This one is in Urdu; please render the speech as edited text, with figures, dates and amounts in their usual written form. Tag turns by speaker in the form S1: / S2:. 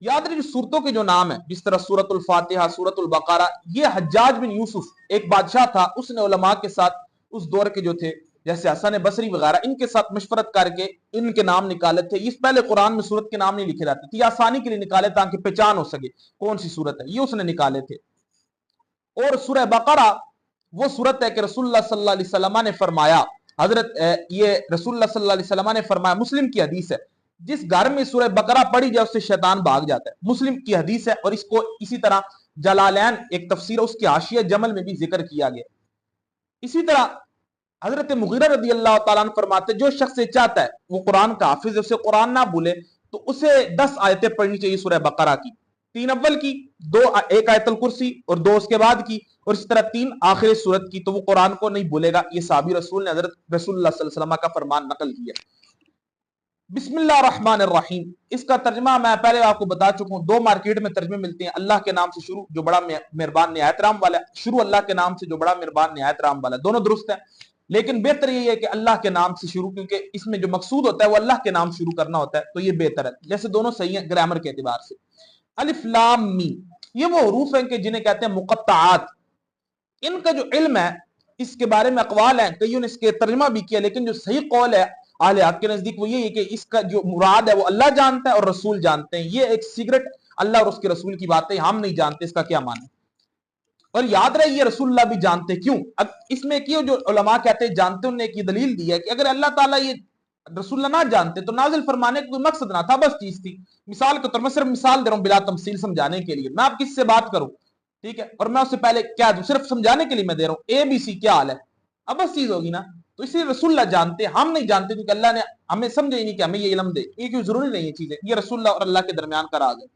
S1: یاد رہی صورتوں کے جو نام ہیں، جس طرح سورۃ الفاتحہ، سورۃ البقرہ، یہ حجاج بن یوسف ایک بادشاہ تھا، اس نے علماء کے ساتھ اس دور کے جو تھے جیسے حسن بصری وغیرہ، ان کے ساتھ مشورت کر کے ان کے نام نکالے تھے۔ اس پہلے قرآن میں سورت کے نام نہیں لکھے جاتے تھے، یہ آسانی کے لیے نکالے تاکہ پہچان ہو سکے کون سی سورت ہے، یہ اس نے نکالے تھے۔ اور سورہ بقرہ وہ سورت ہے کہ رسول اللہ صلی اللہ علیہ وسلم نے فرمایا، یہ رسول اللہ صلی اللہ علیہ وسلم نے فرمایا، مسلم کی حدیث ہے، جس گھر میں سورہ بقرہ پڑھی جائے اس سے شیطان بھاگ جاتا ہے، مسلم کی حدیث ہے۔ اور اس کو اسی طرح جلالین ایک تفسیر اس کی حاشیہ جمل میں بھی ذکر کیا گیا۔ اسی طرح حضرت مغیرہ رضی اللہ تعالیٰ عنہ فرماتے جو شخص یہ چاہتا ہے وہ قرآن کا حافظ ہے، اسے قرآن نہ بھولے، تو اسے 10 آیتیں پڑھنی چاہیے سورہ بقرہ کی، 3 اول کی، ایک آیت الکرسی اور 2 اس کے بعد کی، اور اس طرح 3 آخر سورت کی، تو وہ قرآن کو نہیں بھولے گا۔ یہ صحابی رسول نے حضرت رسول اللہ صلی اللہ علیہ وسلم کا فرمان نقل کیا۔ بسم اللہ الرحمن الرحیم، اس کا ترجمہ میں پہلے آپ کو بتا چکا ہوں، 2 مارکیٹ میں ترجمے ملتے ہیں۔ اللہ کے نام سے شروع جو بڑا مہربان نہایت رحم والا ہے، شروع اللہ کے نام سے جو بڑا مہربان نہایت رحم والا ہے، دونوں درست ہیں، لیکن بہتر یہ ہے کہ اللہ کے نام سے شروع، کیونکہ اس میں جو مقصود ہوتا ہے وہ اللہ کے نام شروع کرنا ہوتا ہے، تو یہ بہتر ہے، جیسے دونوں صحیح ہیں گرامر کے اعتبار سے۔ الف لام میم، یہ وہ حروف ہیں کہ جنہیں کہتے ہیں مقطعات۔ ان کا جو علم ہے اس کے بارے میں اقوال ہیں، کئیوں نے اس کے ترجمہ بھی کیا، لیکن جو صحیح قول ہے اہل حق کے نزدیک وہ یہ ہے کہ اس کا جو مراد ہے وہ اللہ جانتا ہے اور رسول جانتے ہیں، یہ ایک سیکرٹ اللہ اور اس کے رسول کی باتیں ہم نہیں جانتے اس کا کیا معنی۔ اور یاد رہے یہ رسول اللہ بھی جانتے، کیوں؟ اس میں کیوں جو علماء کہتے ہیں جانتے، انہوں نے ایک یہ دلیل دی ہے کہ اگر اللہ تعالیٰ یہ رسول اللہ نہ جانتے تو نازل فرمانے کا کوئی مقصد نہ تھا، بس چیز تھی۔ مثال کے طور میں صرف مثال دے رہا ہوں بلا تمثیل سمجھانے کے لیے، میں آپ کس سے بات کروں، ٹھیک ہے، اور میں اس سے پہلے کیا دوں، صرف سمجھانے کے لیے میں دے رہا ہوں اے بی سی کیا حال ہے، اب بس چیز ہوگی نا۔ تو اسی لیے رسول اللہ جانتے، ہم نہیں جانتے، کیونکہ اللہ نے ہمیں سمجھا ہی نہیں کہ ہمیں یہ علم دے، یہ کیوں ضروری نہیں ہے چیزیں، یہ رسول اللہ اور اللہ کے درمیان کا راز ہے۔